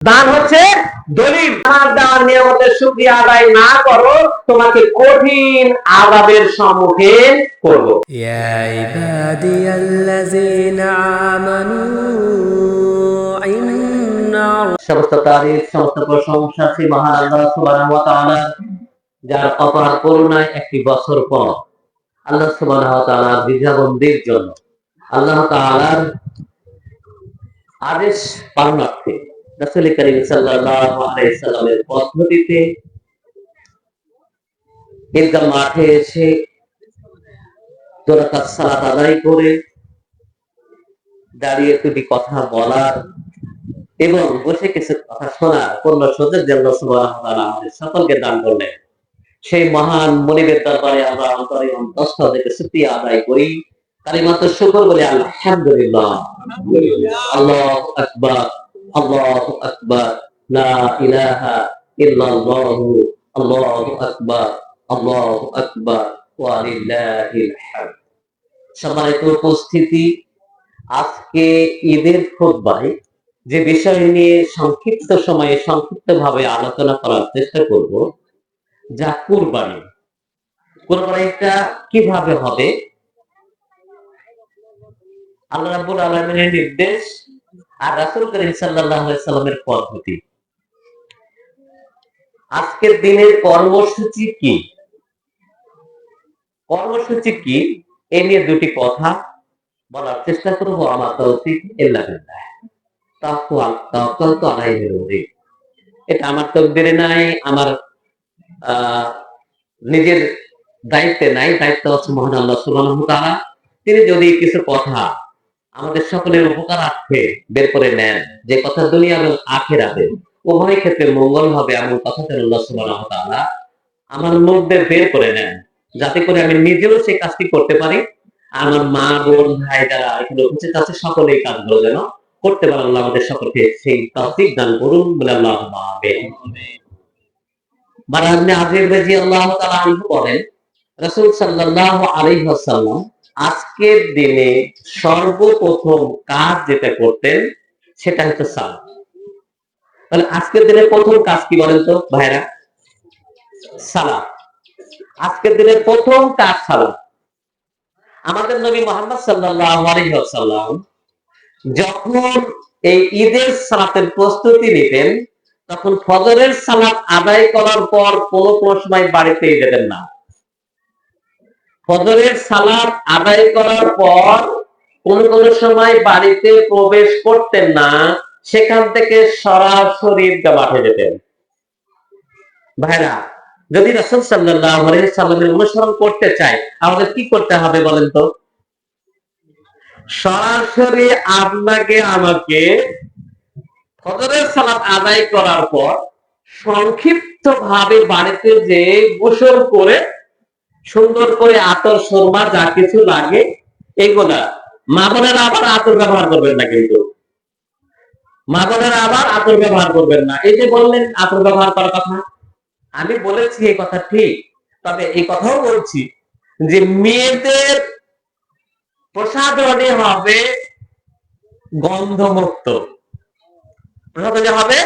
দান হচ্ছে দলিল। আমার দেওয়ার নিয়ামতের শুকরিয়া আদায় না করো, তোমাকে কঠিন আযাবের সম্মুখীন করব। ইয়া ইবাদিয়াল্লাযীনা আমানু ইন্না সমস্ত তারিফ, সমস্ত প্রশংসা সেই মহান আল্লাহ সুবহানাহু ওয়া তাআলা, যার অপার করুণায় একটি বছর পর আল্লাহ সুবহানাহু ওয়া তাআলার বিজাবন্দির জন্য আল্লাহ তাআলার আদেশ পালনার্থে রাসূল করিম সাল্লাল্লাহু আলাইহি সাল্লামের পদ্ধতিতে ঈদগাহ মাঠে এসে দুই রাকাত সালাত আদায় করে দাঁড়িয়ে দুটি কথা বলার এবং বসে কিছু কথা শোনার পূর্ণ সুযোগ যে আল্লাহ সুবহানাহু ওয়া তাআলা আমাদের সকলকে দান করলেন, সেই মহান মুনিবের দরবারে আমরা অন্তরে অন্তঃস্থল থেকে শুকরিয়া আদায় করি, কালিমাত শুকর বলে আলহামদুলিল্লাহ। আল্লাহু আকবার, আল্লাহু আকবার, লা ইলাহা ইল্লাল্লাহু, আল্লাহু আকবার, আল্লাহু আকবার, ওয়া লিল্লাহিল হামদ। সম্মানিত উপস্থিতি, আজকে ঈদের খুতবায় যে বিষয় নিয়ে সংক্ষিপ্ত সময়ে সংক্ষিপ্তভাবে আলোচনা করার চেষ্টা করব, যা কুরবানি। কুরবানিটা কিভাবে হবে, আল্লাহ রাব্বুল আলামিনের নির্দেশ আর রাসূল করিম সাল্লাল্লাহু আলাইহি সাল্লামের পদ্ধতি। আজকের দিনের কর্মসূচি কি, এই নিয়ে দুটি কথা বলার চেষ্টা করব। আমার তৌফিক ইল্লা বিল্লাহ, তাওয়াক্কালতু আলাইহিল মুরিদ। এটা আমার তকদিরে নাই, আমার নিজের দায়িত্বে নাই, দায়িত্ব হচ্ছে মহান আল্লাহ সুবহানাহু ওয়া তাআলা। তিনি যদি কিছু কথা আমাদের সকলের উপকারার্থে বের করে নেন, যে কথা দুনিয়া এবং আখিরাতে উভয় ক্ষেত্রে মঙ্গল হবে, এমন কথা যেন আল্লাহ সুবহানাহু ওয়া তাআলা আমার মধ্যে বের করে নেন, যাতে করে আমি নিজেও সেই কাজটি করতে পারি, আমার মা বোন ভাই যারা এখানে উপস্থিত আছে সকলে এই কাজগুলো যেন করতে পারে। আল্লাহ আমাদের সকলকে সেই তৌফিক দান করুন বলে আল্লাহুম্মা আমিন। বারা ইবনে আযিব রাদিয়াল্লাহু তাআলা আনহু বলেন, রাসূল সাল্লাল্লাহু আলাইহি ওয়াসাল্লাম আজকের দিনে সর্বপ্রথম কাজ যেটা করতেন সেটা হচ্ছে সালাত। তাহলে আজকের দিনে প্রথম কাজ কি বলেন তো ভাইরা? সালাত। আজকের দিনের প্রথম কাজ সালাত। আমাদের নবী মুহাম্মদ সাল্লাল্লাহু আলাইহি ওয়াসাল্লাম যখন এই ঈদের সালাতের প্রস্তুতি নিতেন, তখন ফজরের সালাত আদায় করার পর কোনো সময় বাড়িতেই যেতেন না। ফজরের সালাত আদায় করার পর কোন সময় বাড়িতে প্রবেশ করতেন না, সেখান থেকে সরাসরি ঈদগাহ মাঠে যেতেন। ভাইরা, যদি রাসূল সাল্লাল্লাহু আলাইহি সাল্লামের অনুসরণ করতে চাই, আমাদের কি করতে হবে বলেন তো? সরাসরি আপনাকে আমাকে ফজরের সালাত আদায় করার পর সংক্ষিপ্ত ভাবে বাড়িতে যে গোসল করে সুন্দর করে আতর সুরমা যা কিছু লাগে এগুলা, মা বোনেরা আবার আতর ব্যবহার করবেন না, কিন্তু মা বোনেরা আবার আতর ব্যবহার করবেন না। এই যে বললেন আতর ব্যবহার করার কথা, আমি বলেছি এই কথা ঠিক, তবে এই কথাও বলছি যে মেয়েদের প্রসাধনী হবে গন্ধমুক্ত, প্রসাধনী হবে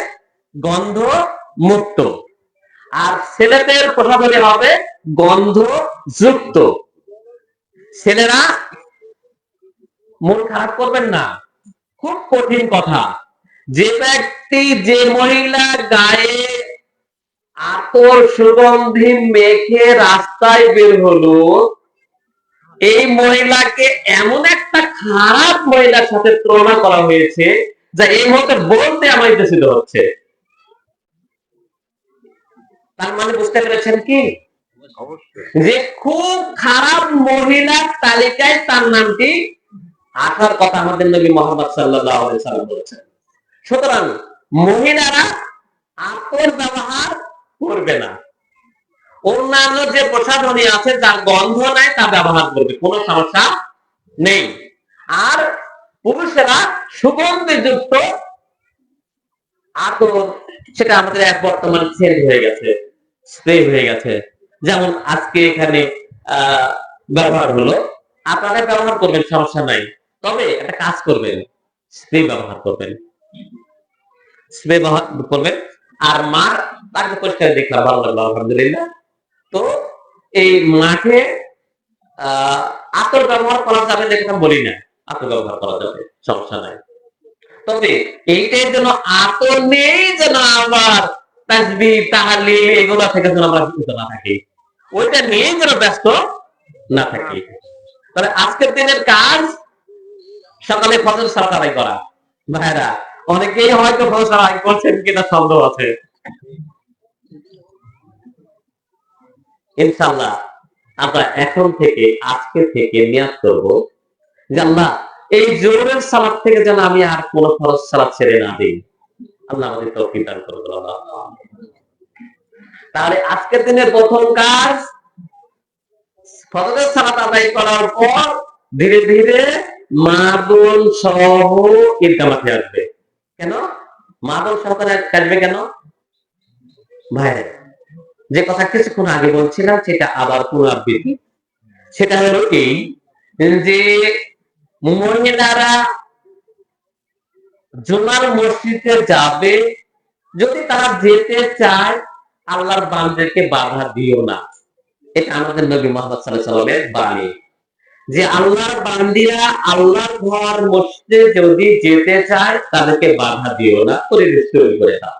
গন্ধমুক্ত, আর ছেলেদের প্রসাধনী হবে গন্ধযুক্ত। ছেলেরা মন খারাপ করবেন না, খুব কঠিন কথা। যে ব্যক্তি, যে মহিলা গায়ে আতর সুগন্ধি মেখে রাস্তায় বের হলো, এই মহিলাকে এমন একটা খারাপ মহিলার সাথে তুলনা করা হয়েছে যা এই মুহূর্তে বলতে আমার ইচ্ছিত হচ্ছে। তার মানে বুঝতে পেরেছেন কি, যে খুব খারাপ মহিলার তালিকায় তার নামটি আসার কথা আমাদের নবী মুহাম্মদ সাল্লাল্লাহু আলাইহি ওয়াসাল্লাম বলেছেন। সুতরাং মহিলারা আতর ব্যবহার করবে না, অন্যান্য যে প্রসাধনী আছে যার গন্ধ নাই তা ব্যবহার করবে, কোনো সমস্যা নেই। আর পুরুষেরা সুগন্ধিযুক্ত আতর, সেটা আমাদের এক বর্তমানে চেঞ্জ হয়ে গেছে, স্প্রে হয়ে গেছে। যেমন আজকে এখানে ব্যবহার হলো, আপনারা ব্যবহার করবেন, সমস্যা নাই, তবে একটা কাজ করবেন, স্প্রে ব্যবহার করবেন। স্প্রে করবেন। আর মাঠ তাকে পরিষ্কার দেখলাম, ভালো লাগলো আলহামদুলিল্লাহ। তো এই মাঠে আতর ব্যবহার করা যাবে দেখলাম, বলি না, আতর ব্যবহার করা যাবে, সমস্যা নাই। তবে এইটার জন্য আতর নেই যেন আবার তাসবিহ তাহলিল এগুলা থেকে যেন আমরা বিরত না থাকি, ওইটা নিয়ে যেন ব্যস্ত না থাকি। তাহলে আজকের দিনের কাজ সকালে ফজর সালাত আদায় করা। ভাইরা অনেকেই হয়তো ফজর আদায় করছেন কিনা সন্দেহ আছে। ইনশাআল্লাহ আমরা এখন থেকে, আজকে থেকে নিয়াত করব যে আল্লাহ এই জোহরের সালাত থেকে যেন আমি আর কোন ফরজ সালাত ছেড়ে না দিই। আল্লাহ আমাদের তৌফিক দান করুন। তাহলে আজকের দিনের প্রথম কাজ, ফজরের সালাত আদায় করার পর ধীরে ধীরে মা-বোন সহ ঈদগাহ মাঠে আসবে। কেন মা-বোন সহকারে আসবে কেন ভাই? যে কথা কিছুক্ষণ আগে বলছিলাম সেটা আবার পুনরাবৃত্তি। সেটা হলো এই যে মহিলারা জুমার মসজিদে যাবে, যদি তারা যেতে চায় আল্লাহর বান্দাদেরকে বাধা দিও না। এটা আমাদের নবী মুহাম্মদ সাল্লাল্লাহু আলাইহি ওয়াসাল্লামের বাণী যে আল্লাহর বান্দিরা আল্লাহর ঘর মসজিদে যদি যেতে চায় তাদেরকে বাধা দিও না, পরিবেশ তৈরি করে দাও।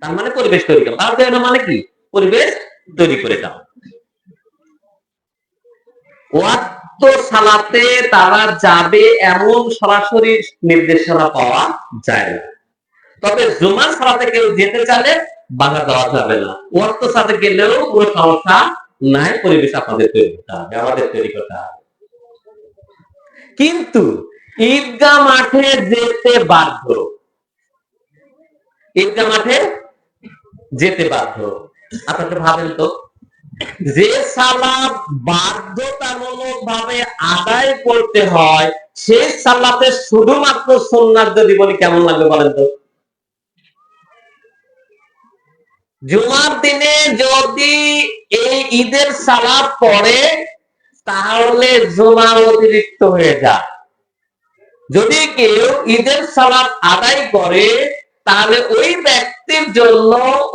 তার মানে পরিবেশ তৈরি করো। তার মানে কি? পরিবেশ তৈরি করে দাও। ওয়াক্ত সালাতে তারা যাবে এমন সরাসরি নির্দেশনা পাওয়া যায় না। তবে জুমার সালাতে কেউ যেতে চাইলে বাধা দেওয়া যাবে না। ওয়াক্ত সালাতে গেলেও কোনো সমস্যা নাই, পরিবেশ আপনাদের তৈরি করতে হবে, আমাদের তৈরি করতে হবে। কিন্তু ঈদগাহ মাঠে যেতে বাধ্য, ঈদগাহ মাঠে যেতে বাধ্য। আপনারা ভাবেন তো, যে সালাত বাধ্যতামূলক ভাবে আদায় করতে হয় সেই সালাতে শুধুমাত্র সুন্নাত যদি বলি কেমন লাগবে বলেন তো? জুমার দিনে যদি এই ঈদের সালাত পড়ে তাহলে জুমা অতিরিক্ত হয়ে যায়। যদি কেউ ঈদের সালাত আদায় করে তাহলে ওই ব্যক্তির জন্য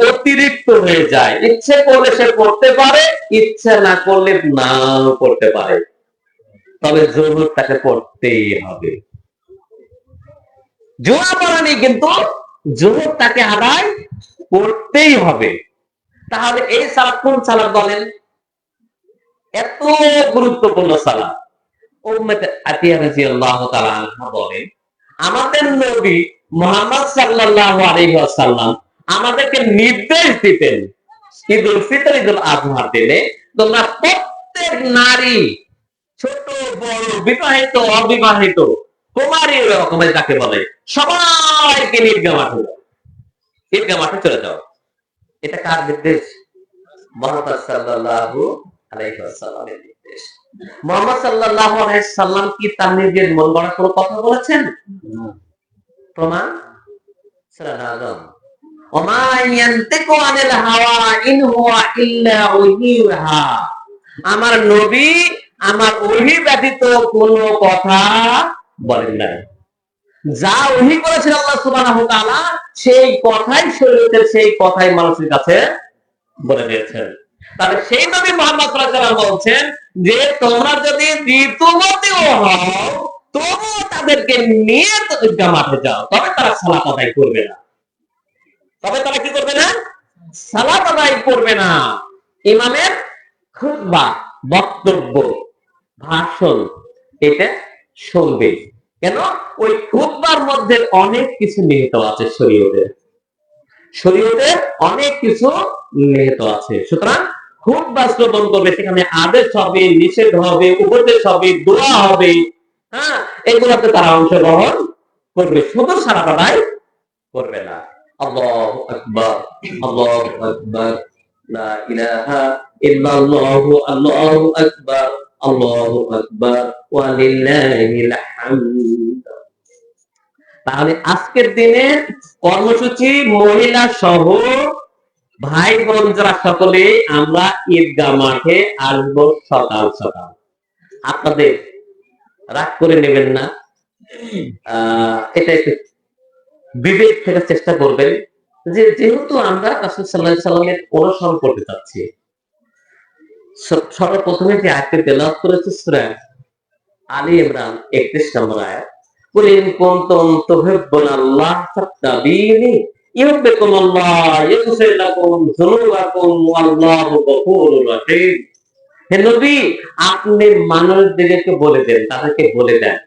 অতিরিক্ত হয়ে যায়। ইচ্ছে করলে সে পড়তে পারে, ইচ্ছে না করলে নাও পড়তে পারে, তবে জোহর তাকে পড়তেই হবে। জোহর পড়া নেই কিন্তু জোহর তাকে আদায় করতেই হবে। তাহলে এই সালাত কোন সালাত বলেন? এত গুরুত্বপূর্ণ সালাত। উম্মতে আতিয়া রাদিয়াল্লাহু তাআলা আনহা বলেন, আমাদের নবী মুহাম্মদ সাল্লাল্লাহু আলাইহি ওয়াসাল্লাম আমাদেরকে নির্দেশ দিতেন ঈদুল ফিতর, ঈদুল আযহার দিনে তোমরা প্রত্যেক নারী, ছোট বড়, বিবাহিত অবিবাহিত, কুমারী রকমের যাকে বলে, সবাইকে ঈদগাহ মাঠে চলে যাও। এটা কার নির্দেশ? মুহাম্মদ সাল্লাল্লাহু আলাইহি ওয়াসাল্লামের নির্দেশ। মুহাম্মদ সাল্লাল্লাহু আলাইহি সাল্লাম কি তার নিজের মন গড়া কোনো কথা বলেছেন? প্রমাণ সূরা আযম, ওমা ইয়ান্তিকু আনিল হাওয়া ইন হুয়া ইল্লা ওয়াহিয়ুহা। আমার নবী আমার ওহী ব্যতীত কোনো কথা বলেন নাই। যা ওহী করেছেন আল্লাহ সুবহানাহু ওয়া তাআলা সেই কথাই শরীয়তের, সেই কথাই মানুষের কাছে বলে দিয়েছেন। তাহলে সেই নবী মুহাম্মদ সাল্লাল্লাহু আলাইহি ওয়াসাল্লাম বলছেন যে তোমরা যদি ঋতুমতীও হও তবুও তাদেরকে নিয়ে ঈদগাহ মাঠে যাও, তবে তারা সালাত আদায় করবে না। তবে তারা কি করবে না? সালাত আদায় করবে না। ইমামের খুতবা, বক্তব্য, ভাষণ এটা শুনবে। কেন? ওই খুতবার মধ্যে অনেক কিছু নিহিত আছে, শরীয়তের অনেক কিছু নিহিত আছে। সুতরাং খুতবা শ্রবণ করবে, সেখানে আদেশ হবে, নিষেধ হবে, উপদেশ হবে, দোয়া হবে, হ্যাঁ, এগুলোতে তারা অংশগ্রহণ করবে, শুধু সালাত আদায় করবে না। আল্লাহু আকবার, আল্লাহু আকবার, লা ইলাহা ইল্লাল্লাহু, আল্লাহু আকবার, আল্লাহু আকবার, ওয়া লিল্লাহিল হামদ। তাহলে আজকের দিনে কর্মসূচি মহিলা সহ ভাই বোন যারা সকলে আমরা ঈদগাহ মাঠে আসবো সকাল সকাল। আপনাদের রাগ করে নেবেন না, এটা একটু বিবেক থেকে চেষ্টা করবেন যে যেহেতু আমরা রাসূল সাল্লাল্লাহু আলাইহি সাল্লামের অনুসরণ করতে চাচ্ছি, সর্বপ্রথমে যে আয়াতটি তেলাওয়াত করেছে সূরা আলী ইমরান 31 নম্বর আয়াত, কুল ইন কুনতুম তুহিব্বুনাল্লাহ ফাত্তাবিনি ইউহিব্বুকুমুল্লাহ ইয়াগফির লাকুম যুনুবাকুম ওয়াল্লাহু গফুরুর রহিম। হে নবী, আপনি মানুষদেরকে বলে দেন, তাদেরকে বলে দেন,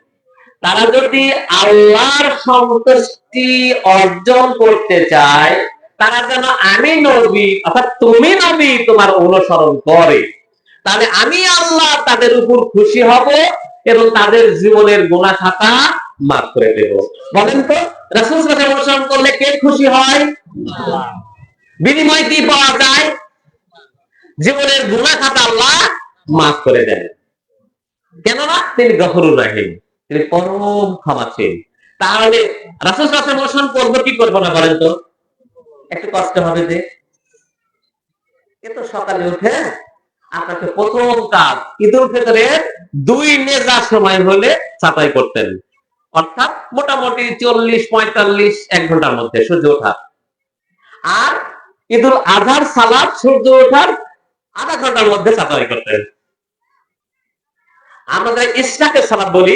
তারা যদি আল্লাহর সন্তুষ্টি অর্জন করতে চায়, তারা যেন আমি নবী অর্থাৎ তুমি নবী তোমার অনুসরণ করে, তাহলে আমি আল্লাহ তাদের উপর খুশি হব এবং তাদের জীবনের গুনাহ খাতা মাফ করে দেব। বলেন তো, রাসূল সাল্লাল্লাহু আলাইহি ওয়াসাল্লাম অনুসরণ করলে কে খুশি হয়? আল্লাহ। বিনিময় কি পাওয়া যায়? জীবনের গুনাহ খাতা আল্লাহ মাফ করে দেন। কেননা তিনি গফুরুর রহিম, তিনি পরম ক্ষমাশীল। তাহলে রাসূল সাল্লাল্লাহু আলাইহি ওয়াসাল্লাম অনুসরণ করব কি করব না বলেন তো? একটু কষ্ট হবে যে, কিন্তু সকালে উঠে আপনাকে প্রথম কাজ ঈদুল ফিতরের 2 নেজা সময় হলে ছাঁটাই করতেন, অর্থাৎ মোটামুটি 40-45 1 ঘন্টার মধ্যে সূর্য ওঠা। আর ঈদুল আজহার সালাত সূর্য ওঠার আধা ঘন্টার মধ্যে ছাঁটাই করতেন। আমরা ইশরাকের সালাত বলি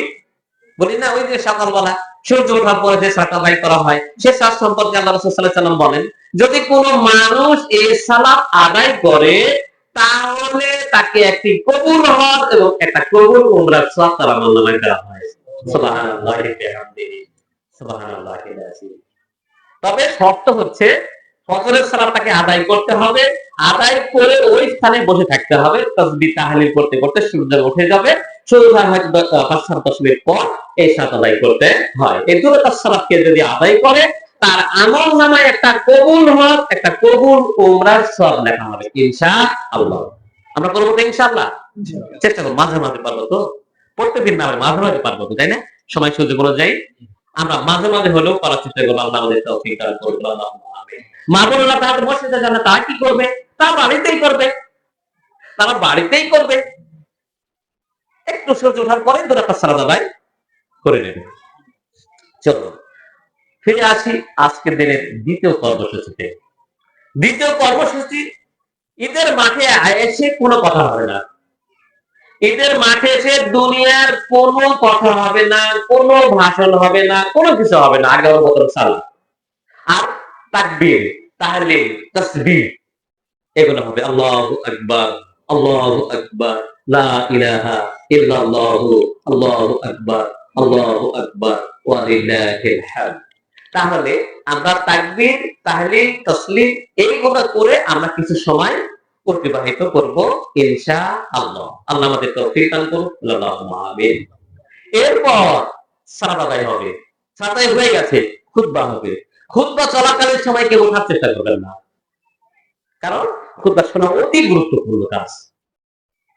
বলি না, ওই যে সকালবেলা সূর্য ওঠার পরে যে সালাত আদায় করা হয়, সে সালাত সম্পর্কে আল্লাহ রাসূল সাল্লাল্লাহু আলাইহি ওয়াসাল্লাম বলেন, যদি কোনো মানুষ এই সালাত আদায় করে তাহলে তাকে একটি কবুল হজ এবং একটা কবুল উমরার সওয়াব তার আমলনামায় দেওয়া হয়। সুবহানাল্লাহি ওয়া বিহামদিহি, সুবহানাল্লাহিল আযীম। তবে শর্ত হচ্ছে ফজরের সালাতটাকে আদায় করতে হবে, আদায় করে ওই স্থানে বসে থাকতে হবে, তাসবিহ তাহলিল করতে করতে সূর্য উঠে যাবে, সূর্য হয়তো 5-10 মিনিট পর এই সালাত আদায় করতে হয়। এই দুটো সালাতকে যদি আদায় করে তার আমলনামায় একটা কবুল হজ একটা কবুল উমরার সওয়াব লেখা হবে ইনশাআল্লাহ। আমরা করব তো ইনশাআল্লাহ? চেষ্টা করব, মাঝে মাঝে পারবো তো, প্রত্যেকদিন না মাঝে মাঝে পারবো তো, তাই না? সময় সুযোগ অনুযায়ী আমরা মাঝে মাঝে হলেও করার চেষ্টা করবো। আল্লাহ আমাদের তৌফিক দান করুন। মা বোনেরা তাহলে মসজিদে জানা তা কি করবে? তারা বাড়িতেই করবে, তারা বাড়িতেই করবে। একটু সূর্য ওঠার পরে 2 রাকাত সালাত আদায় করে নেবে। চলো ফিরে আসি আজকের দিনের দ্বিতীয় কর্মসূচিতে। দ্বিতীয় কর্মসূচি, ঈদের মাঠে এসে কোনো কথা হবে না। ঈদের মাঠে এসে দুনিয়ার কোনো কথা হবে না, কোনো ভাষণ হবে না, কোনো কিছু হবে না। আগে মতন সালাত আর তাকবীর, তাহলিল, তাসবিহ এগুলো হবে। আল্লাহু আকবার, আল্লাহু আকবার, লা ইলাহা ইল্লাল্লাহু, আল্লাহু আকবার, আল্লাহু আকবার ওয়া লিল্লাহিল হামদ। তাহলে আমরা তাকবীর, তাহলিল, তাসলিম এইগুলো করে আমরা কিছু সময় অতিবাহিত করব ইনশাআল্লাহ। আল্লাহ আমাদের তৌফিক দান করুন। আল্লাহুম্মা আমিন। এরপর সালাত আদায় হবে। সালাত আদায় হয়ে গেছে, খুতবা হবে। খুতবা চলাকালীন সময় কেউ ওঠার চেষ্টা করবেন না, কারণ খুতবা শোনা অতি গুরুত্বপূর্ণ কাজ,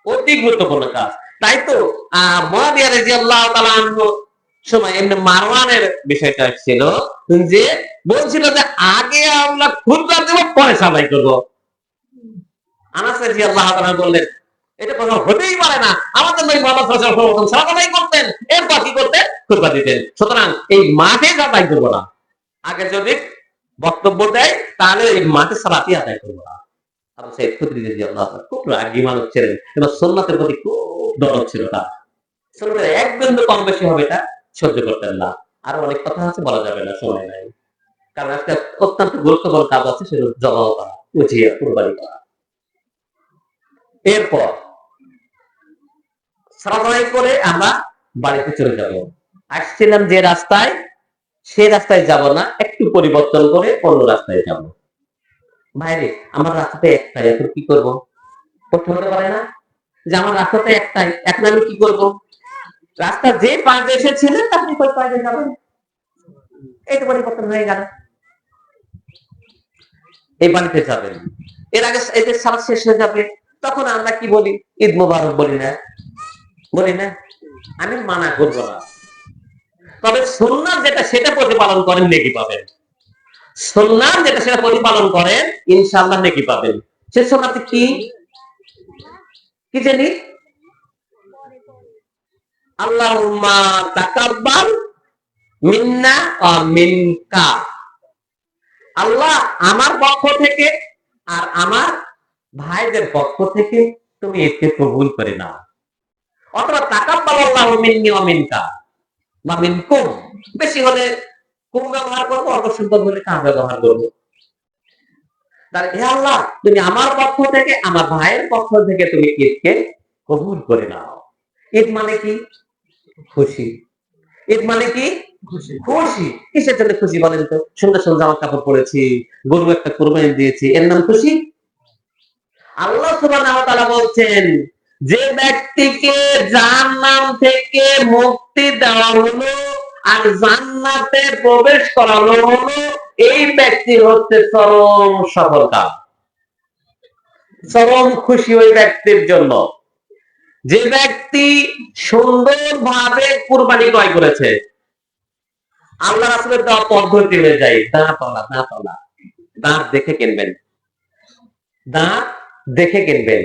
অতি গুরুত্বপূর্ণ কাজ। তাই তো মুয়াবিয়া রাদিয়াল্লাহু তাআলা আনহু সময় এমনি মারওয়ানের বিষয়টা ছিল যে বলছিল যে আগে আমরা খুতবা দেব পরে সালাত করব। আনাস রাদিয়াল্লাহু তাআলা বললেন এটা কোনো হতেই পারে না, আমাদের নবী মুহাম্মদ সাল্লাল্লাহু আলাইহি ওয়াসাল্লাম সালাত আদায় করতেন, এরপর কি করতেন? খুতবা দিতেন। সুতরাং এই মাঠে আদায় করব না, আগে যদি বক্তব্য দেয় তাহলে এই মাঠে সালাতই আদায় করব না। আবু সাঈদ খুদরি রাদিয়াল্লাহু তাআলা খুব রাগী মানুষ ছিলেন এবং সুন্নাতের প্রতি খুব দরদ ছিল তার। সুন্নাতের এক বিন্দু কম বেশি হবে এটা সহ্য করতেন না। আরো অনেক কথা আছে, বলা যাবে না, সময় নাই। কারণ একটা অত্যন্ত গুরুত্বপূর্ণ কাজ আছে, সেটা জবাব করা, বুঝিয়ে কুরবানি করা। এরপর সালাত আদায় করে আমরা বাড়িতে চলে যাব। আসছিলাম যে রাস্তায়, সে রাস্তায় যাব না, একটু পরিবর্তন করে অন্য রাস্তায় যাব। ভাইরে, আমার রাস্তাতে একটাই, এখন কি করব? প্রশ্ন হতে পারে না যে আমার রাস্তাতে একটাই, এখন আমি কি করব? রাস্তা যে পাশে এসেছিলেন আপনি কই পাশে যাবেন? এই তো পরিবর্তন হয়ে গেল, এই বাড়িতে যাবেন। এর আগে এই যে সালাত শেষ হয়ে যাবে, তখন আমরা কি বলি? ঈদ মোবারক বলি না? বলি না? আমি মানা করব না, তবে সুন্নাত যেটা সেটা প্রতিপালন করেন, নেকি পাবেন। সুন্নাত যেটা সেটা প্রতিপালন করেন, ইনশাআল্লাহ নেকি পাবেন। সে সুন্নাত কি? কি জানি? আল্লাহুম্মা তাকাব্বাল মিন্না মিনকা, আল্লাহ আমার পক্ষ থেকে আর আমার ভাইদের পক্ষ থেকে তুমি একে কবুল করে নাও। অথবা তাকাব্বালাল্লাহু মিন্নি ওয়া মিনকা বা মিনকুম, বেশি হলে কুম ব্যবহার করবো, অল্প সংখ্যক হলে কা ব্যবহার করবো। তাহলে হে আল্লাহ, তুমি আমার পক্ষ থেকে আমার ভাইয়ের পক্ষ থেকে তুমি ঈদকে কবুল করে নাও। ঈদ মানে কি? খুশি। ঈদ মানে কি? খুশি। কিসের জন্য খুশি বলেন তো? সুন্দর সুন্দর জামা কাপড় পরেছি, গরু একটা কুরবানি দিয়েছি, এর নাম খুশি? আল্লাহ সুবহানাহু ওয়া তাআলা বলছেন, যে ব্যক্তিকে জাহান্নাম থেকে মুক্তি দেওয়া হলো আর জান্নাতে প্রবেশ করানো হলো, এই ব্যক্তি হচ্ছে চরম সফলকাম, চরম খুশি ওই ব্যক্তির জন্য। যে ব্যক্তি সুন্দরভাবে কুরবানি ক্রয় করেছে, আল্লাহ রাসূলের দেওয়া পদ্ধতি অনুযায়ী দাঁত দেখে কিনবেন, দাঁত দেখে কিনবেন,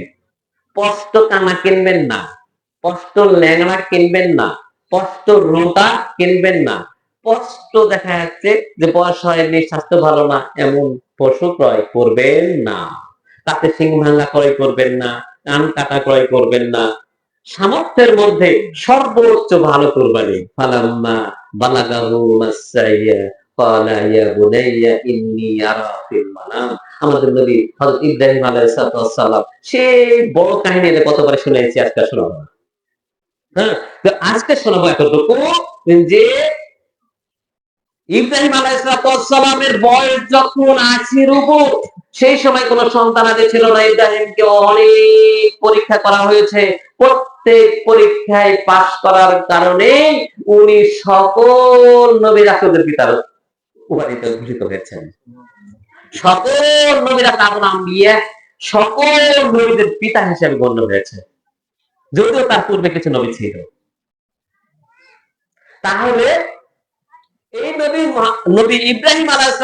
স্পষ্ট কানা কিনবেন না, স্পষ্ট ল্যাংড়া কিনবেন না, স্পষ্ট রোটা কিনবেন না। স্পষ্ট দেখা যাচ্ছে যে বয়স হয়নি, স্বাস্থ্য ভালো না, এমন পশু ক্রয় করবেন না। তাতে সিং ভাঙা ক্রয় করবেন না, কান কাটা ক্রয় করবেন না। সামর্থ্যের মধ্যে সর্বোচ্চ ভালো কুরবানি। ফালাম্মা বালাগাহু মাসাইয়া ক্বালা ইয়া বুনাইয়া ইন্নী আরা ফিল মানাম। আমাদের নবী হযরত ইব্রাহিম আলাইহিস সালাম সেই বড় কাহিনী কতবার শুনেছি, আজকে শোনাবো না। হ্যাঁ, তো আজকে শোনাবো এতটুকু যে ইব্রাহিম আলাইহিস সালামের বয়স যখন ৮০-র উপর, সেই সময় কোন সন্তানাদি ছিল না। ইব্রাহিমকে অনেক পরীক্ষা করা হয়েছে, প্রত্যেক পরীক্ষায় পাশ করার কারণে উনি সকল নবী রাসূলের পিতার উপাধিতে ভূষিত হয়েছেন। সকল নবীরা আবুল আম্বিয়া, সকল নবীদের পিতা হিসেবে গণ্য হয়েছে, যদিও তার পূর্বে কিছু নবী ছিল। তাহলে এই নবী ইব্রাহিম আলাইহিস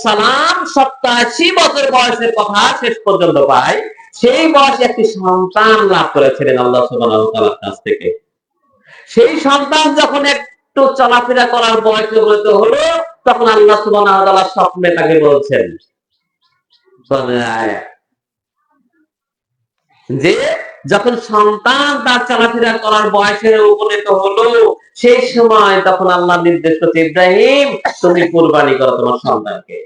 সালাম ৮৭ বছর বয়সের কথা শেষ পর্যন্ত পায়। সেই বয়সে একটি সন্তান লাভ করেছিলেন আল্লাহ সুবহানাহু ওয়া তাআলার কাছ থেকে। সেই সন্তান যখন একটু চলাফেরা করার বয়সে উপনীত হলো, তখন আল্লাহ সুবহানাহু ওয়া তাআলা স্বপ্নে তাকে বলছেন যে যখন সন্তান তার চলাফেরা করার বয়সে উপনীত হলো, সেই সময় তখন আল্লাহ নির্দেশ করছে, ইব্রাহিম তুমি কুরবানি করো তোমার সন্তানকে।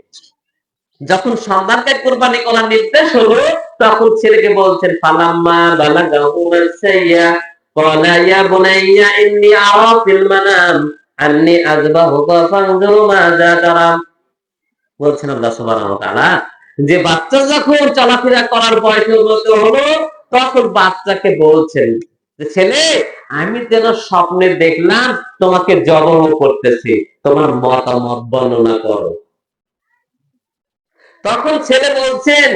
যখন সন্তানকে কুরবানি করার নির্দেশ হলো, তখন ছেলেকে বলছেন ফালাম্মা বালাগাহু মাসাইয়া ক্বালা ইয়া বুনাইয়া ইন্নী আরা ফিল মানাম আন্নী আযবাহুকা ফানজুর মাযা তারা। বলছেন আল্লাহ সুবহানাহু ওয়া তাআলা যে বাচ্চা যখন চলাফেরা করার বয়সে উপনীত হলো, তখন বাচ্চাকে বলছেন যে ছেলে, আমি যেন স্বপ্নে দেখলাম তোমাকে জবাহ করতেছি, তোমার মতামত বর্ণনা করো। তখন ছেলে বলছেন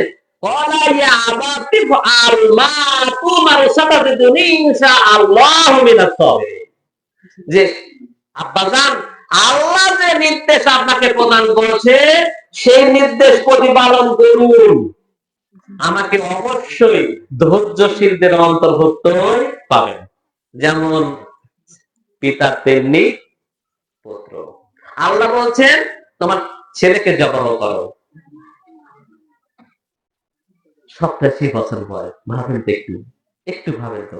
ক্বালা ইয়া আবাতি ফাআল মা তুমার সাতাজিদুনি ইনশাআল্লাহু মিনাস সাবিরিন। যে আব্বাজান, আল্লাহ যে নির্দেশ আপনাকে প্রদান করেছে সেই নির্দেশ প্রতিপালন করুন, আমাকে অবশ্যই ধৈর্যশীলদের অন্তর্ভুক্ত পাবেন। যেমন পিতা তেমনি পুত্র। আল্লাহ বলছেন তোমার ছেলেকে জবাহ করো। ৮৭ বছর বয়স, ভাবেন তো একটু, একটু ভাবেন তো,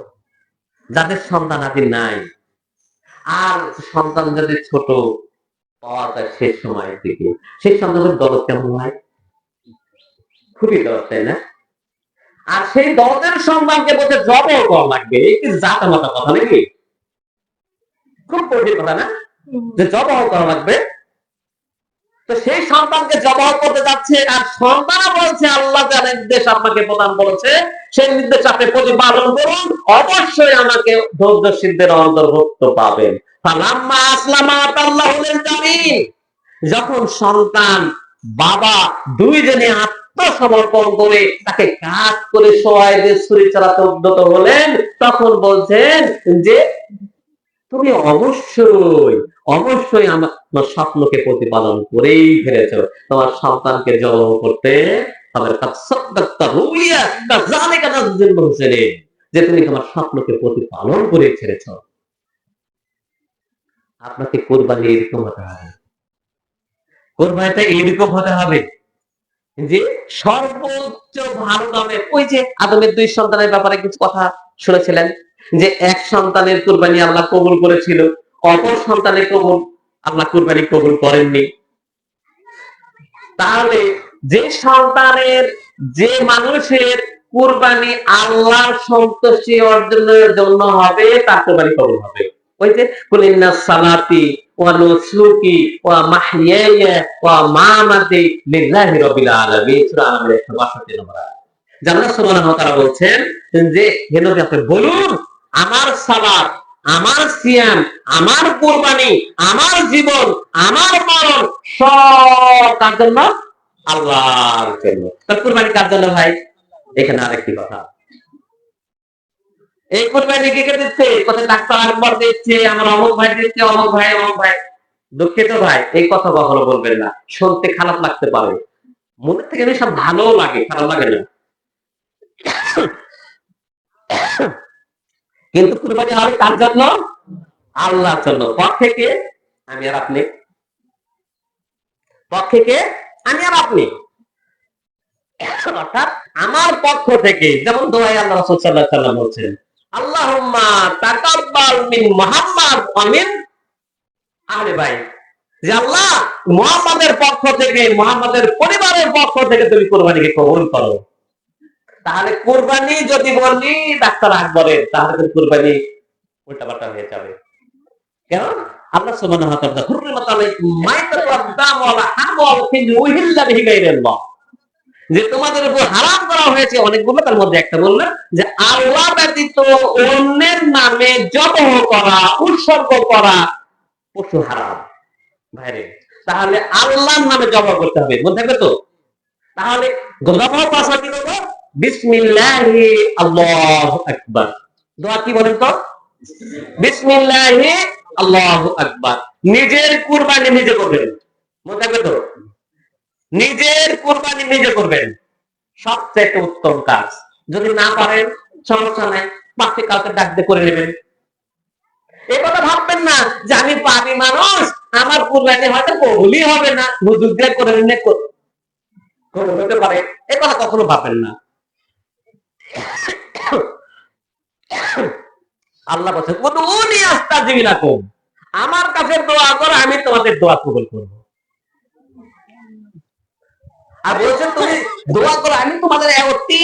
যাদের সন্তান আদি নাই, আর সন্তান যদি ছোট পাওয়া যায় শেষ সময়ের দিকে, সেই সন্তানের দরদ কেমন হয়? খুবই দরদ, তাই না? আর সেই দরদের সন্তানকে বলতে জবাহ করা লাগবে, কি জাতা মাতা কথা নাকি? খুব কঠিন কথা না, যে জবাহ করা লাগবে। তো সেই সন্তানকে জবাহ করতে যাচ্ছে, আর সন্তান বলছে আল্লাহ যা নির্দেশ আপনাকে প্রদান করেছে সেই নির্দেশ আপনি প্রতিপালন করুন, অবশ্যই আমাকে ধৈর্যশীলদের অন্তর্ভুক্ত পাবেন। ফালাম্মা আসলামা আতাল্লাহু লিল জামিন, যখন সন্তান বাবা দুইজনে আত্মসমর্পণ করে তাকে কাজ করে সহায় দিয়ে ছুরি চালাতে উদ্যত হলেন, তখন বলছেন যে তুমি অবশ্যই অবশ্যই আমার স্বপ্নকে প্রতিপালন করেই ফেলেছ, তোমার সন্তানকে জবাহ করতে হবে। যে তুমি তোমার স্বপ্নকে প্রতিপালন করে ছেড়েছ। আপনাকে কোরবানি এরকম হতে হবে, কোরবানিটা এরকম হতে হবে যে সর্বোচ্চ ভালো দামে। ওই যে আদমের 2 সন্তানের ব্যাপারে কিছু কথা শুনেছিলেন, যে এক সন্তানের কুরবানি আল্লাহ কবুল করেছিল, অপর সন্তানের কবুল আল্লাহ কুরবানি কবুল করেননি। তাহলে যে সন্তানের, যে মানুষের কুরবানি আল্লাহর সন্তুষ্টি অর্জনের জন্য হবে, তার কুরবানি কবুল হবে। ওই যে কুলিন্না সালাতি ওয়া নুসুকি ওয়া মাহইয়ায়া ওয়া মামাতি লিল্লাহি রাব্বিল আলামিন, সূরা আনামের 162 নম্বর আয়াত। আল্লাহ সুবহানাহু ওয়া তাআলা বলছেন যে হে নবী আপনি বলুন, আমার সালাত, আমার সিয়াম, আমার কুরবানি, আমার জীবন, আমার মরণ সব কার জন্য? আল্লাহর জন্য। তার কুরবানি কার জন্য ভাই? এখানে আরেকটি কথা, এই কুরবানি কে কে দিচ্ছে? কোথায় ডাক্তার আকবর দিচ্ছে, আমার অমুক ভাই দিচ্ছে, অমুক ভাই, অমুক ভাই। দুঃখিত ভাই, এই কথা কখনো বলবেন না, শুনতে খারাপ লাগতে পারে, মনের থেকে সব ভালো লাগে, খারাপ লাগে না। কিন্তু কুরবানি হবে কার জন্য? আল্লাহর জন্য। পক্ষে কে? আমি আর আপনি। পক্ষে কে? আমি আর আপনি। অর্থাৎ আমার পক্ষ থেকে, যেমন দোয়াই আল্লাহ রাসূল সাল্লাল্লাহু আলাইহি ওয়াসাল্লাম বলছেন, আল্লাহুম্মা তাকাব্বাল মিন মুহাম্মাদ ওয়া মিন আহলে বাইত, যে আল্লাহ মুহাম্মাদের পক্ষ থেকে, মুহাম্মাদের পরিবারের পক্ষ থেকে তুমি কুরবানিকে কবুল করো। তাহলে কুরবানি যদি বলি ডাক্তার আকবরের, তাহলে কুরবানি উল্টাপাল্টা হয়ে যাবে। কেন? আল্লাহ সুবহানাহু ওয়া তাআলা হুররিমাত আলাইকুম মাইতাতু ওয়াদ-দামু ওয়া লাহমু ওয়াল খিনজু উহিল্লা বিহি গায়রুল্লাহ, যে তোমাদের উপর হারাম করা হয়েছে অনেকগুলো, তার মধ্যে একটা বললেন যে আল্লাহ ব্যতীত অন্যের নামে জবহ করা, উৎসর্গ করা পশু হারাম। ভাইরে, তাহলে আল্লাহর নামে জবহ করতে হবে, মনে থাকবে তো? তাহলে জবহ পাশা কি বলবো? বিসমিল্লাহি আল্লাহু আকবার। দোয়া কি বলেন তো? বিসমিল্লাহি আল্লাহু আকবার। নিজের কুরবানি নিজে করবেন, মনে থাকবে তো? নিজের কুরবানি নিজে করবেন, সবচেয়ে উত্তম কাজ। যদি না পারেন সমস্যা নাই, পাশে কাউকে ডাক দিয়ে করে নেবেন। এই কথা ভাববেন না যে আমি পাপী মানুষ, আমার কুরবানি হয়তো কবুলই হবে না, হুজুর দিয়ে করে নিলে কবুল হতে পারে, এই কথা কখনো ভাববেন না। আল্লাহ বলছেন উদউনি আস্তাজিব লাকুম, আমার কাছে দোয়া করো, আমি তোমাদের দোয়া কবুল করব। আর বলছেন তুমি দোয়া করো, আমি তোমাদের অতি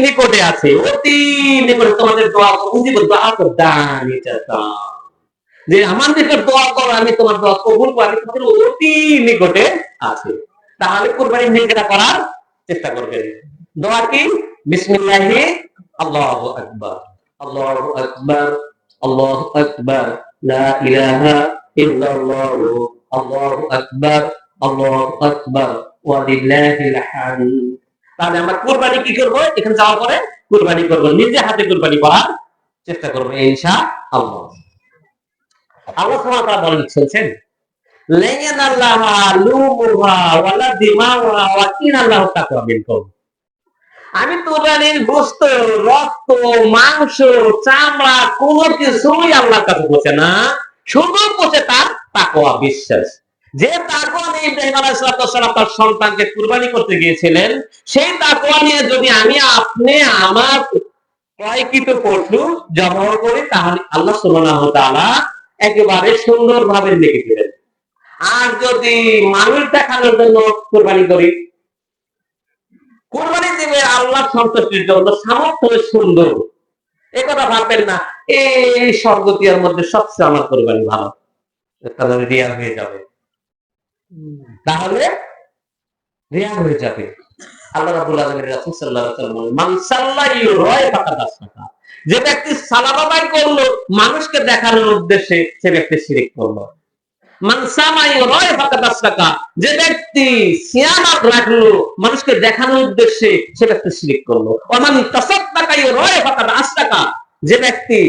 নিকটে আছি, অতি নিকটে তোমাদের দোয়া কবুল দোয়া তো দানি চাচা, যে আমার নিকট দোয়া করো, আমি তোমার দোয়া কবুল করব, আমি তোমাদের অতি নিকটে আছি। তাহলে কুরবানি নিজেরা করার চেষ্টা করবেন। দোয়া কি? বিসমিল্লাহি আল্লাহু আকবার, আল্লাহু আকবার, আল্লাহু আকবার, লা ইলাহা ইল্লাল্লাহ, আল্লাহু আকবার, আল্লাহু আকবার ওয়া লিল্লাহিল হামদ। তাহলে আমরা কুরবানি কি করব? এখানে যাওয়ার পরে কুরবানি করব, নিজে হাতে কুরবানি করার চেষ্টা করব ইনশাআল্লাহ। আল্লাহ সুবহানাহু ওয়া তাআলা বলেন, শুনছেন, লা ইয়ানাল্লাহা লুমুহা ওয়ালা দিমাউহা ওয়াকিনাল্লাহু তাকওয়া মিনকুম। আমি কুরবানির গোশত, রক্ত, মাংস, চামড়া কোনো কিছুই আল্লাহর কাছে পৌঁছে না, শুধু পৌঁছে তার তাকওয়া, বিশ্বাস। যে তাকওয়া নিয়ে ইব্রাহিম আলাইহিস সালাম তার সন্তানকে কুরবানি করতে গিয়েছিলেন, সেই তাকওয়া নিয়ে যদি আমি আপনি আমার ক্রয়কৃত পশু জবাহ করি, তাহলে আল্লাহ সুবহানাহু ওয়া তাআলা একেবারে সুন্দরভাবে লিখে দিবেন। আর যদি মানুষ দেখানোর জন্য কুরবানি করি, কুরবানি দিবে আল্লাহ সন্তুষ্টির জন্য, সামর্থ্য সুন্দর, এই কথা ভাববেন না এই স্বর্গতিয়ার মধ্যে সবচেয়ে আমার কুরবানি ভালো, তাহলে রিয়া হয়ে যাবে, তাহলে রিয়া হয়ে যাবে। আল্লাহ রাব্বুল আলামিন রাসূল সাল্লাল্লাহু আলাইহি ওয়াসাল্লাম বলেন, মান সাল্লা ইউরাই ফাকাদ আশরাকা, যে ব্যক্তি সালাত আদায় করলো মানুষকে দেখানোর উদ্দেশ্যে, সে ব্যক্তি শিরক করলো। মান সামা ইউরাই ফাকাদ আশরাকা, যে ব্যক্তি সিয়াম রাখলো মানুষকে দেখানোর উদ্দেশ্যে, সে ব্যক্তি শিরক করলো। ওয়া মান তাসাদ্দাকা ইউরাই ফাকাদ আশরাকা, যে ব্যক্তি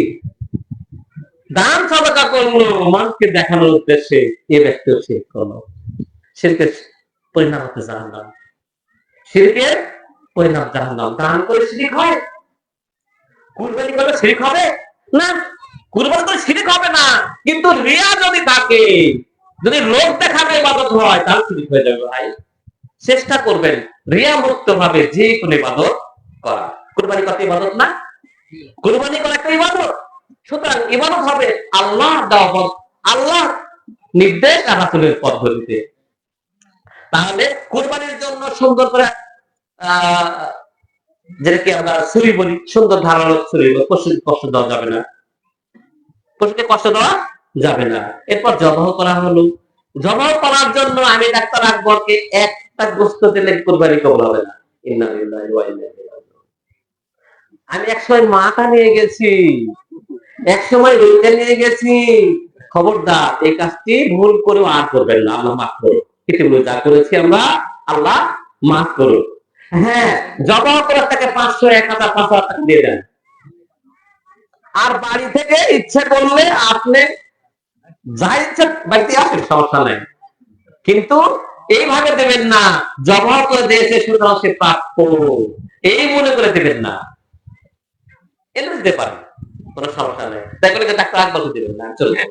দান সাদাকা করলো মানুষকে দেখানোর উদ্দেশ্যে, এই ব্যক্তিও শিরক করলো। শিরকের পরিণাম হচ্ছে জাহান্নাম, শিরকের পরিণাম জাহান্নাম। দান করে শিরক হয়? কুরবানি করলে শিরক হবে না। কুরবানি তো শিরক হবে না, কিন্তু রিয়া যদি থাকে, যদি লোক দেখানো ইবাদত হয়, তাহলে শিরক হয়ে যাবে। ভাই চেষ্টা করবেন রিয়া মুক্ত ভাবে যে কোনো ইবাদত করা। কুরবানি কত ইবাদত না? কুরবানি করা একটা ইবাদত। সুতরাং ইবাদত হবে আল্লাহ দাওয়াত, আল্লাহ নির্দেশ আর রাসূলের পদ্ধতিতে। তাহলে কুরবানির জন্য সুন্দর করে যেটাকে আমরা ছুরি বলি, সুন্দর ধারালো ছুরি, পশুকে কষ্ট দেওয়া যাবে না, পশুকে কষ্ট দেওয়া যাবে না। এরপর জবাহ করা হলো। জবাহ করার জন্য আমি ডাক্তার আকবরকে একটা গোস্ত দিলে কুরবানি কবুল হবে না। ইন্না লিল্লাহি ওয়া ইন্না ইলাইহি রাজিউন। আমি একসময় মাটা নিয়ে গেছি, একসময় ওইটা নিয়ে গেছি। খবরদার এই কাজটি ভুল করেও আর করবেন না, আল্লাহ মাফ করো। ইতিমধ্যে যা করেছি আমরা, আল্লাহ মাফ করো। হ্যাঁ, জবাহ করার টাকা 500, 1000, 5000 টাকা দিয়ে দেন। আর বাড়ি থেকে ইচ্ছে করলে আপনি যা ইচ্ছে বাড়িতে আসেন, সমস্যা নাই, কিন্তু এইভাবে দেবেন না জবাহ করে দিয়েছে সুতরাং সে প্রাপ্য, এই মনে করে দেবেন না। এটা দিতে পারেন, কোনো সমস্যা নেই। তাই বলে ডাক্তার আকবর দিবেন না, চলবে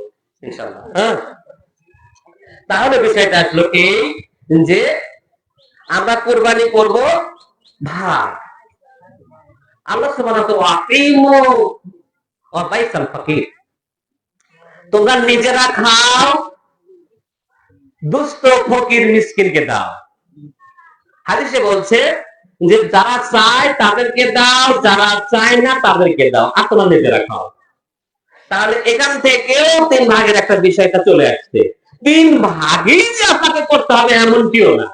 ইনশাআল্লাহ। হ্যাঁ, তাহলে বিষয়টা আসলো এই যে আমরা কুরবানি করব ভাগ। আল্লাহ সুবহানাহু ওয়া তাআলা আকিমু ওয়া বাইসাল ফাকির, তোমরা নিজেরা খাও, দুস্থ ফকির মিসকিনকে দাও। হাদিসে বলছে যে যারা চায় তাদেরকে দাও, যারা চায় না তাদেরকে দাও, আর তোমরা নিজেরা খাও। তাহলে এখান থেকেও 3 ভাগের একটা বিষয়টা চলে আসছে। 3 ভাগই যে আপনাকে করতে হবে এমনটিও না।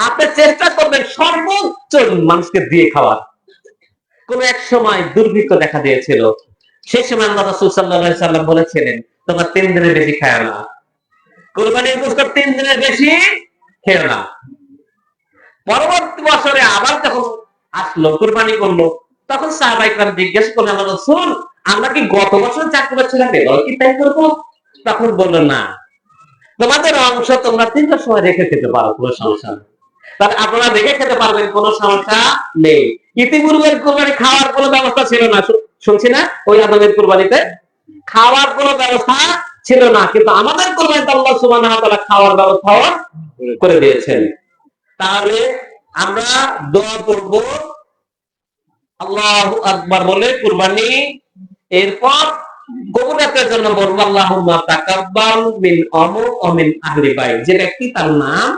আপনি চেষ্টা করবেন সর্বোচ্চ মানুষকে দিয়ে খাওয়ার। কোন এক সময় দুর্ভিক্ষ দেখা দিয়েছিল, সেই সময় আল্লাহ রাসূল সাল্লাল্লাহু আলাইহি সাল্লাম বলেছিলেন তোমরা 3 দিনের বেশি খাও না, কুরবানির গোশত 3 দিনের বেশি খেও না। পরবর্তী বছরে আবার যখন আসলো কুরবানি করলো, তখন সাহাবায়ে কেরাম জিজ্ঞেস করলেন আল্লাহ রাসূল আমরা কি গত বছর যা করেছিলাম এবার কি তাই করবো? তখন বললো না, তোমাদের অংশ তোমরা 3টার সময় রেখে খেতে পারো, কোনো সমস্যা নেই। তাহলে আপনারা রেখে খেতে পারবেন, কোনো সমস্যা নেই। ইতিপূর্বের কুরবানি খাওয়ার কোনো ব্যবস্থা ছিল না, শুনছি না ওই আদমের কুরবানিতে খাওয়ার কোনো ব্যবস্থা ছিল না, কিন্তু আমাদের কুরবানিতে আল্লাহ সুবহানাহু ওয়া তাআলা খাওয়ার ব্যবস্থা করে দিয়েছেন। তাহলে আমরা দোয়া করব আল্লাহু আকবার বলে কুরবানি, এরপর কবুলিয়তের জন্য বলবো আল্লাহুম্মা তাকাব্বাল মিন আমর ওয়া মিন আহলি বাইত, যে ব্যক্তি তার নাম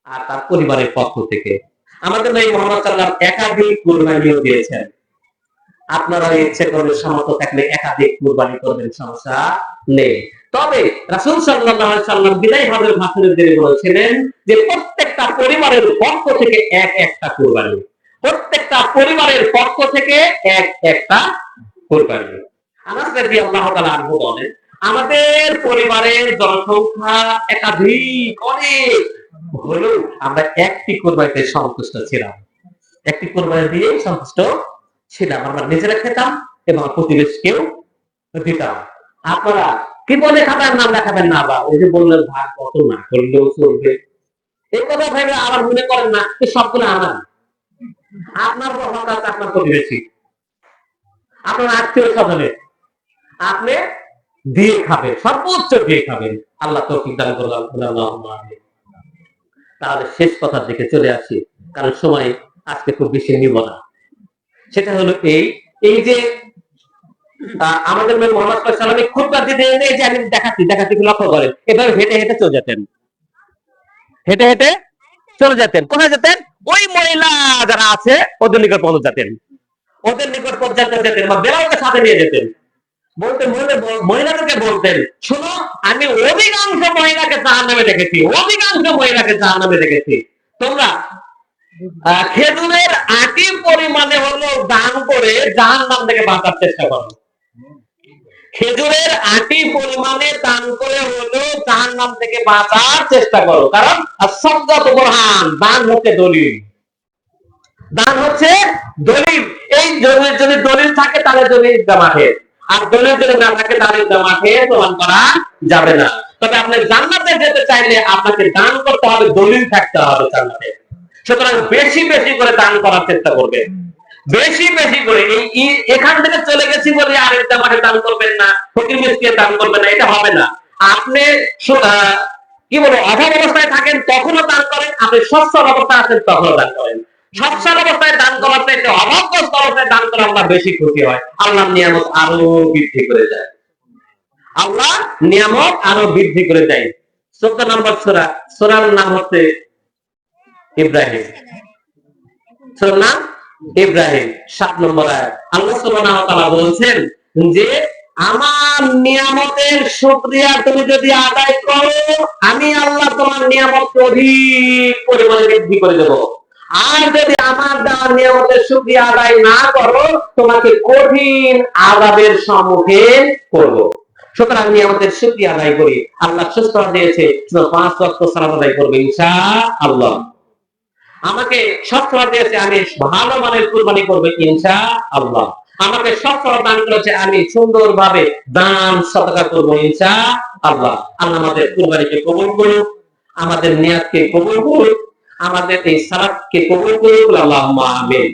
আর তার পরিবারের পক্ষ থেকে। আমাদের নবী মুহাম্মদ সাল্লাল্লাহু আলাইহি ওয়াসাল্লাম একাধিক কুরবানিও দিয়েছেন। আপনারা ইচ্ছে করলে সামর্থ্য থাকলে একাধিক কুরবানি করবেন, সমস্যা নেই। তবে রাসূল সাল্লাল্লাহু আলাইহি ওয়াসাল্লাম বিদায় হজের ভাষণে তিনি বলেছিলেন যে প্রত্যেকটা পরিবারের পক্ষ থেকে এক একটা কুরবানি, প্রত্যেকটা পরিবারের পক্ষ থেকে এক একটা কুরবানি। আনাস রাদিয়াল্লাহু তাআলা আনহু বলেন আমাদের পরিবারের জনসংখ্যা একাধিক, অনেক হলেও আমরা একটি কুরবানিতে সন্তুষ্ট ছিলাম, একটি কুরবানি দিয়ে সন্তুষ্ট ছিলাম। আমরা নিজেরা খেতাম এবং প্রতিবেশীকেও দিতাম। আপনারা কি বলে খাবেন, নাম দেখাবেন না, বা ওই যে বললেন ভাগ কত না করলেও চলবে, এই কথা ভেবে আবার মনে করেন না সবগুলো আমার, আপনার হঠাৎ আপনার প্রতিবেশী, আপনার আত্মীয় স্বজনের, আপনি দিয়ে খাবেন, সর্বোচ্চ দিয়ে খাবেন। আল্লাহ তৌফিক দান করুন। তাহলে শেষ কথার দিকে চলে আসি, কারণ সময় আজকে খুব বেশি নিব না। সেটা হলো এই যে আমাদের নবী মুহাম্মদ সাল্লাল্লাহু আলাইহি ওয়াসাল্লাম খুতবা দিতে এই যে আমি দেখাচ্ছি লক্ষ্য করেন, এভাবে হেঁটে হেঁটে চলে যেতেন, হেঁটে হেঁটে চলে যেতেন। কোথায় যেতেন? ওই মহিলা যারা আছে ওদের নিকট পর্যন্ত যেতেন, ওদের নিকট পর্যন্ত যেতেন বা বেলালকে সাথে নিয়ে যেতেন। বলতেন মহিলাদেরকে বলতেন শোনো, আমি অধিকাংশ মহিলাকে জাহান্নামে দেখেছি, অধিকাংশ মহিলাকে জাহান্নামে দেখেছি, তোমরা খেজুরের আটি পরিমাণে হলো দান করে জাহান্নাম থেকে বাঁচার চেষ্টা করো। খেজুরের আটি পরিমাণে দান করে হলো জাহান্নাম থেকে বাঁচার চেষ্টা করো, কারণ আস-সাদকাতু বুরহান, দান হচ্ছে দলিল, দান হচ্ছে দলিল। এই জমির যদি দলিল থাকে তাহলে দলিল জামাতে, আর দলিল যদি না থাকে তাহলে জামাতে প্রমাণ করা যাবে না। তবে আপনি জান্নাতে যেতে চাইলে আপনাকে দান করতে হবে, দলিল থাকতে হবে জান্নাতে। সুতরাং বেশি বেশি করে দান করার চেষ্টা করবে। বেশি বেশি করে এখান থেকে চলে গেছি বলে আরেকটা মাঠে দান করবেন না, ফকির মিসকিনে দান করবেন না, এটা হবে না। আপনি কি বলবো, অভাব অবস্থায় থাকেন তখনও দান করেন, আপনি সচ্ছল অবস্থায় আছেন তখনও দান করেন। সচ্ছল অবস্থায় দান করার চাইতে অভাবগ্রস্ত অবস্থায় দান করে আল্লাহ বেশি খুশি হয়, আল্লাহ নিয়ামত আরো বৃদ্ধি করে যায়, আল্লাহ নিয়ামত আরো বৃদ্ধি করে দেয়। 14 নম্বর সূরা, সূরার নাম হচ্ছে ইব্রাহিম। সূরার নাম ইব্রাহিম, 7 নম্বর আয়াত। আল্লাহ সুবহানাহু ওয়া তাআলা বলছেন যে আমার নিয়ামতের শুকরিয়া তুমি যদি আদায় করো, আমি আল্লাহ তোমার নিয়ামতকে অধিক পরিমাণে বৃদ্ধি করে দেব। আর যদি আমার দেওয়া নিয়ামতের শুকরিয়া আদায় না করো, তোমাকে কঠিন আযাবের সম্মুখীন করব। সুতরাং নিয়ামতের শুকরিয়া আদায় করি। আল্লাহ সুস্থতা দিয়েছে, 5 ওয়াক্ত সালাত আদায় করবে ইনশাআল্লাহ। আমাকে সচ্ছলতা দিয়েছে, আমি ভালো মানের কুরবানি করবে ইনশাআল্লাহ। আমাকে সচ্ছলতা দান করেছে, আমি সুন্দরভাবে দান সদকা করবো ইনশাআল্লাহ। আল্লাহ আমাদের কুরবানিকে কবুল করুন, আমাদের নিয়াতকে কবুল করুন, আমাদের এই সালাতকে কবুল করুন, আল্লাহুম্মা আমিন।